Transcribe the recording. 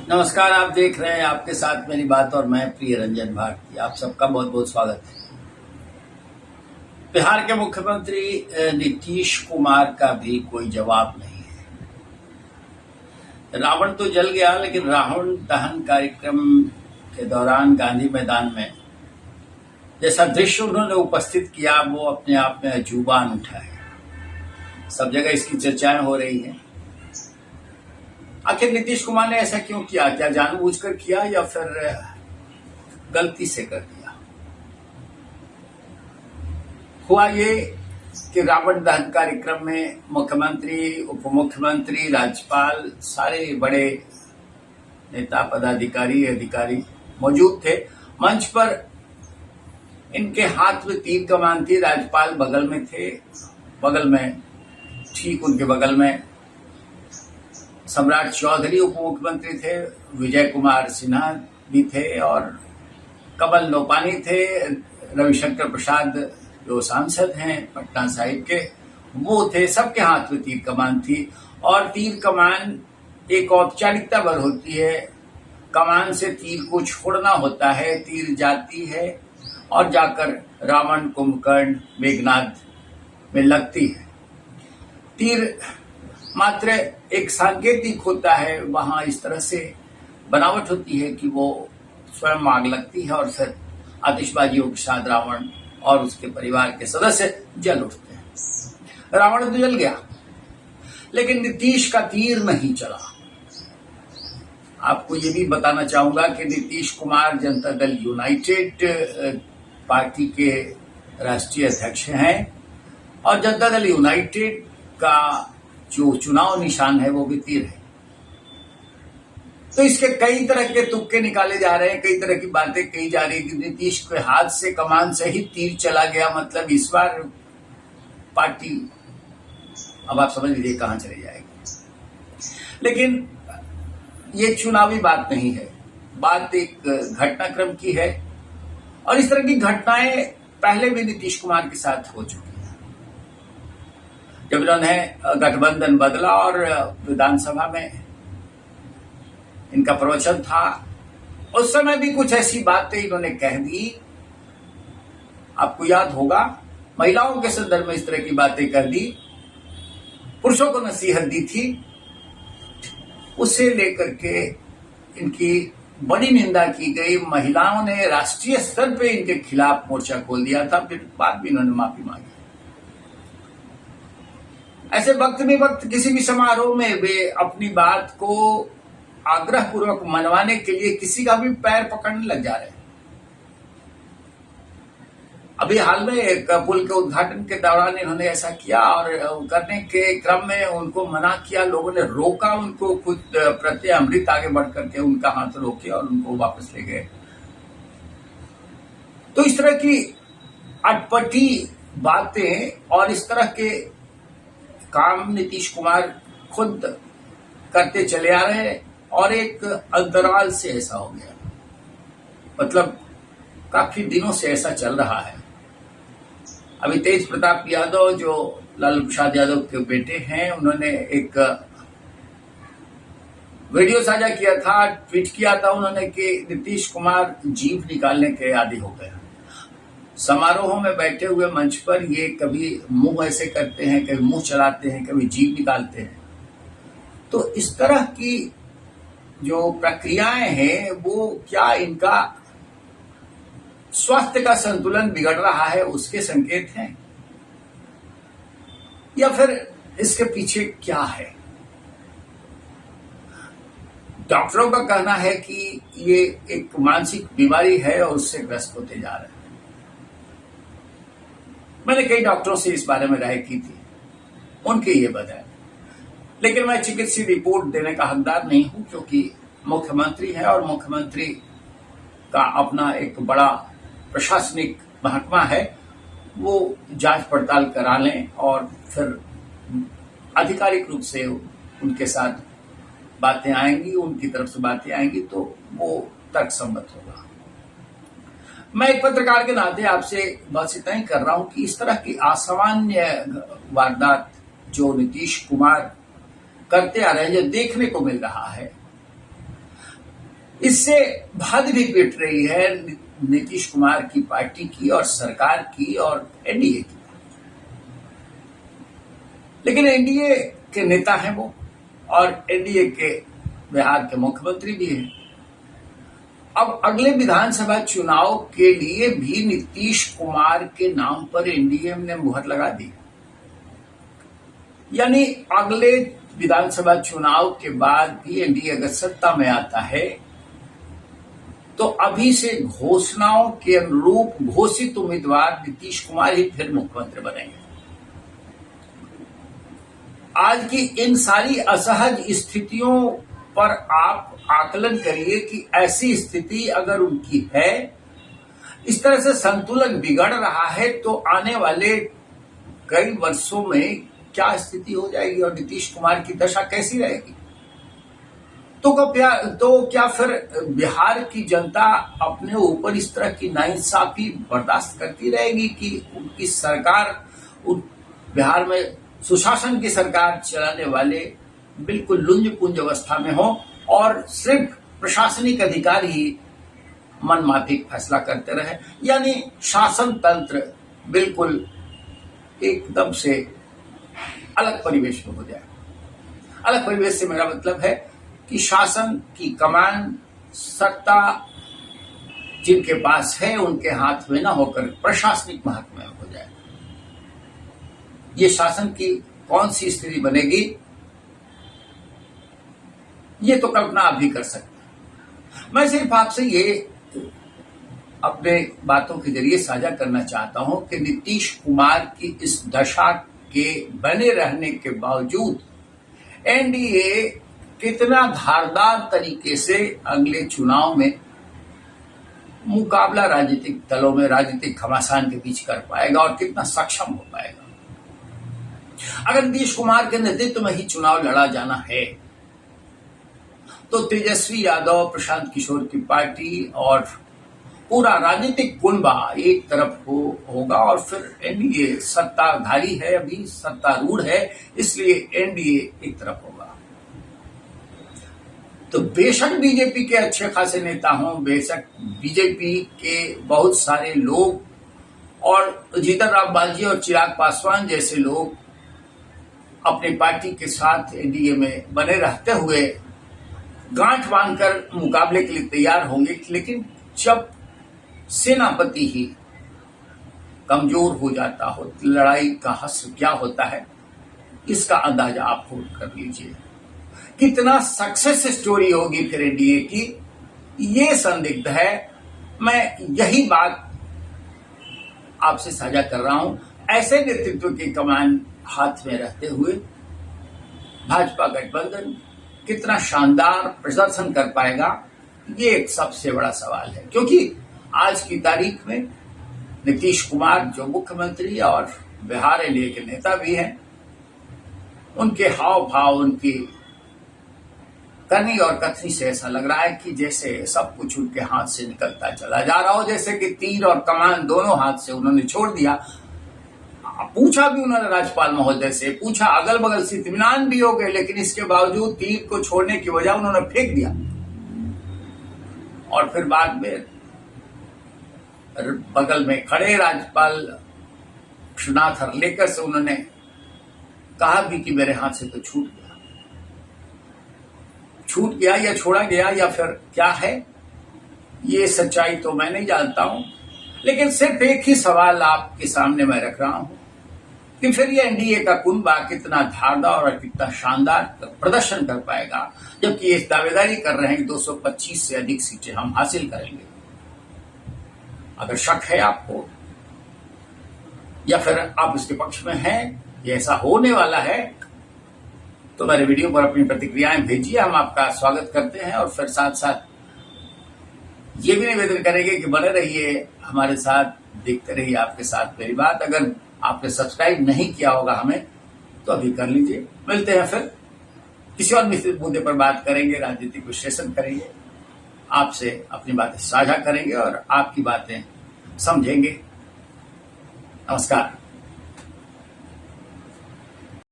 नमस्कार। आप देख रहे हैं आपके साथ मेरी बात और मैं प्रिय रंजन भारती। आप सबका बहुत बहुत स्वागत है। बिहार के मुख्यमंत्री नीतीश कुमार का भी कोई जवाब नहीं है। रावण तो जल गया, लेकिन रावण दहन कार्यक्रम के दौरान गांधी मैदान में जैसा दृश्य उन्होंने उपस्थित किया वो अपने आप में अजूबा अनूठा है। सब जगह इसकी चर्चाएं हो रही हैं। आखिर नीतीश कुमार ने ऐसा क्यों किया? क्या जानबूझकर किया या फिर गलती से कर दिया? हुआ ये कि रावण दहन कार्यक्रम में मुख्यमंत्री, उप मुख्यमंत्री, राज्यपाल, सारे बड़े नेता, अधिकारी मौजूद थे। मंच पर इनके हाथ में तीर कमान थी। राज्यपाल बगल में थे, बगल में ठीक उनके बगल में सम्राट चौधरी उप मुख्यमंत्री थे, विजय कुमार सिन्हा भी थे और कमल नोपानी थे। रविशंकर प्रसाद जो सांसद हैं पटना साहिब के, वो थे। सबके हाथ में तीर कमान थी और तीर कमान एक औपचारिकता भर होती है। कमान से तीर को छोड़ना होता है, तीर जाती है और जाकर रावण, कुंभकर्ण, मेघनाद में लगती है। तीर मात्र एक सांकेतिक होता है। वहां इस तरह से बनावट होती है कि वो स्वयं आग लगती है और फिर आतिशबाजियों के साथ रावण और उसके परिवार के सदस्य जल उठते हैं। रावण तो जल गया, लेकिन नीतीश का तीर नहीं चला। आपको ये भी बताना चाहूंगा कि नीतीश कुमार जनता दल यूनाइटेड पार्टी के राष्ट्रीय अध्यक्ष हैं और जनता दल यूनाइटेड का जो चुनाव निशान है वो भी तीर है। तो इसके कई तरह के तुक्के निकाले जा रहे हैं, कई तरह की बातें कही जा रही है कि नीतीश के हाथ से कमान से ही तीर चला गया, मतलब इस बार पार्टी, अब आप समझ लीजिए कहां चली जाएगी। लेकिन ये चुनावी बात नहीं है, बात एक घटनाक्रम की है और इस तरह की घटनाएं पहले भी नीतीश कुमार के साथ हो चुकी है। जब इन्होंने गठबंधन बदला और विधानसभा में इनका प्रवचन था, उस समय भी कुछ ऐसी बातें इन्होंने कह दी। आपको याद होगा, महिलाओं के संदर्भ में इस तरह की बातें कर दी, पुरुषों को नसीहत दी थी। उसे लेकर के इनकी बड़ी निंदा की गई। महिलाओं ने राष्ट्रीय स्तर पे इनके खिलाफ मोर्चा खोल दिया था। फिर बाद में इन्होंने माफी मांगी। ऐसे वक्त में किसी भी समारोह में वे अपनी बात को आग्रह पूर्वक मनवाने के लिए किसी का भी पैर पकड़ने लग जा रहे हैं। अभी हाल में एक पुल के उद्घाटन के दौरान इन्होंने ऐसा किया और करने के क्रम में उनको मना किया, लोगों ने रोका उनको, खुद प्रत्यय अमृत आगे बढ़ करके उनका हाथ रोके और उनको वापस ले गए। तो इस तरह की अटपटी बातें और इस तरह के काम नीतीश कुमार खुद करते चले आ रहे हैं और एक अंतराल से ऐसा हो गया, मतलब काफी दिनों से ऐसा चल रहा है। अभी तेज प्रताप यादव जो लालू प्रसाद यादव के बेटे हैं, उन्होंने एक वीडियो साझा किया था, ट्वीट किया था उन्होंने कि नीतीश कुमार जीभ निकालने के आदी हो गए। समारोहों में बैठे हुए मंच पर ये कभी मुंह ऐसे करते हैं, कभी मुंह चलाते हैं, कभी जीभ निकालते हैं। तो इस तरह की जो प्रक्रियाएं हैं वो क्या इनका स्वास्थ्य का संतुलन बिगड़ रहा है उसके संकेत हैं या फिर इसके पीछे क्या है? डॉक्टरों का कहना है कि ये एक मानसिक बीमारी है और उससे ग्रस्त होते जा रहे हैं। मैंने कई डॉक्टरों से इस बारे में राय की थी, उनके ये बताया, लेकिन मैं चिकित्सीय रिपोर्ट देने का हकदार नहीं हूं क्योंकि मुख्यमंत्री है और मुख्यमंत्री का अपना एक बड़ा प्रशासनिक महकमा है। वो जांच पड़ताल करा लें और फिर आधिकारिक रूप से उनके साथ बातें आएंगी, उनकी तरफ से बातें आएंगी तो वो तर्कसंगत होगा। मैं एक पत्रकार के नाते आपसे बस इतना ही कर रहा हूं कि इस तरह की असामान्य वारदात जो नीतीश कुमार करते आ रहे हैं, जो देखने को मिल रहा है, इससे भद भी पिट रही है नीतीश कुमार की पार्टी की और सरकार की और एनडीए की। लेकिन एनडीए के नेता हैं वो, और एनडीए के बिहार के मुख्यमंत्री भी हैं। अब अगले विधानसभा चुनाव के लिए भी नीतीश कुमार के नाम पर एनडीए ने मुहर लगा दी। यानी अगले विधानसभा चुनाव के बाद भी एनडीए अगर सत्ता में आता है तो अभी से घोषणाओं के अनुरूप घोषित उम्मीदवार नीतीश कुमार ही फिर मुख्यमंत्री बनेंगे। आज की इन सारी असहज स्थितियों पर आप आकलन करिए कि ऐसी स्थिति अगर उनकी है, इस तरह से संतुलन बिगड़ रहा है, तो आने वाले कई वर्षों में क्या स्थिति हो जाएगी और नीतीश कुमार की दशा कैसी रहेगी। तो क्या फिर बिहार की जनता अपने ऊपर इस तरह की नाइंसाफी बर्दाश्त करती रहेगी कि उनकी सरकार, बिहार में सुशासन की सरकार चलाने वाले बिल्कुल लुंज पुंज अवस्था में हो और सिर्फ प्रशासनिक अधिकारी ही मनमाफिक फैसला करते रहे, यानी शासन तंत्र बिल्कुल एकदम से अलग परिवेश में हो जाए। अलग परिवेश से मेरा मतलब है कि शासन की कमान, सत्ता जिनके पास है उनके हाथ में न होकर प्रशासनिक महत्व में हो जाए। ये शासन की कौन सी स्थिति बनेगी, ये तो कल्पना आप भी कर सकते हैं। मैं सिर्फ आपसे ये अपने बातों के जरिए साझा करना चाहता हूं कि नीतीश कुमार की इस दशा के बने रहने के बावजूद एनडीए कितना धारदार तरीके से अगले चुनाव में मुकाबला राजनीतिक दलों में, राजनीतिक घमासान के बीच कर पाएगा और कितना सक्षम हो पाएगा। अगर नीतीश कुमार के नेतृत्व में ही चुनाव लड़ा जाना है तो तेजस्वी यादव, प्रशांत किशोर की पार्टी और पूरा राजनीतिक कुनबा एक तरफ होगा और फिर एनडीए सत्ताधारी है, अभी सत्तारूढ़ है, इसलिए एनडीए एक तरफ होगा। तो बेशक बीजेपी के अच्छे खासे नेता हों, बेशक बीजेपी के बहुत सारे लोग और जीतन राम मांझी और चिराग पासवान जैसे लोग अपनी पार्टी के साथ एनडीए में बने रहते हुए गांठ बांधकर मुकाबले के लिए तैयार होंगे, लेकिन जब सेनापति ही कमजोर हो जाता हो, लड़ाई का हश्र क्या होता है इसका अंदाजा आप खुद कर लीजिए। कितना सक्सेस स्टोरी होगी फिर एनडीए की, ये संदिग्ध है। मैं यही बात आपसे साझा कर रहा हूं। ऐसे नेतृत्व की कमान हाथ में रहते हुए भाजपा गठबंधन कितना शानदार प्रदर्शन कर पाएगा, ये एक सबसे बड़ा सवाल है। क्योंकि आज की तारीख में नीतीश कुमार जो मुख्यमंत्री और बिहार एनडीए के नेता भी हैं, उनके हाव भाव, उनकी करनी और कथनी से ऐसा लग रहा है कि जैसे सब कुछ उनके हाथ से निकलता चला जा रहा हो, जैसे कि तीर और कमान दोनों हाथ से उन्होंने छोड़ दिया। पूछा भी उन्होंने राज्यपाल महोदय से, पूछा, अगल बगल से इत्मीनान भी हो गए, लेकिन इसके बावजूद तीर को छोड़ने की वजह उन्होंने फेंक दिया। और फिर बाद में बगल में खड़े राज्यपाल विश्वनाथ हर्लेकर से उन्होंने कहा भी कि मेरे हाथ से तो छूट गया या छोड़ा गया या फिर क्या है, ये सच्चाई तो मैं नहीं जानता हूं। लेकिन सिर्फ एक ही सवाल आपके सामने मैं रख रहा हूं कि फिर ये एनडीए का कुनबा कितना धारदार और कितना शानदार प्रदर्शन कर पाएगा, जबकि ये दावेदारी कर रहे हैं कि 225 से अधिक सीटें हम हासिल करेंगे। अगर शक है आपको या फिर आप इसके पक्ष में हैं, ये ऐसा होने वाला है, तो मेरे वीडियो पर अपनी प्रतिक्रियाएं भेजिए, हम आपका स्वागत करते हैं। और फिर साथ साथ ये भी निवेदन करेंगे कि बने रहिए हमारे साथ, देखते रहिए आपके साथ मेरी बात। अगर आपने सब्सक्राइब नहीं किया होगा हमें तो अभी कर लीजिए। मिलते हैं फिर किसी और मुद्दे पर बात करेंगे, राजनीतिक विश्लेषण करेंगे, आपसे अपनी बातें साझा करेंगे और आपकी बातें समझेंगे। नमस्कार।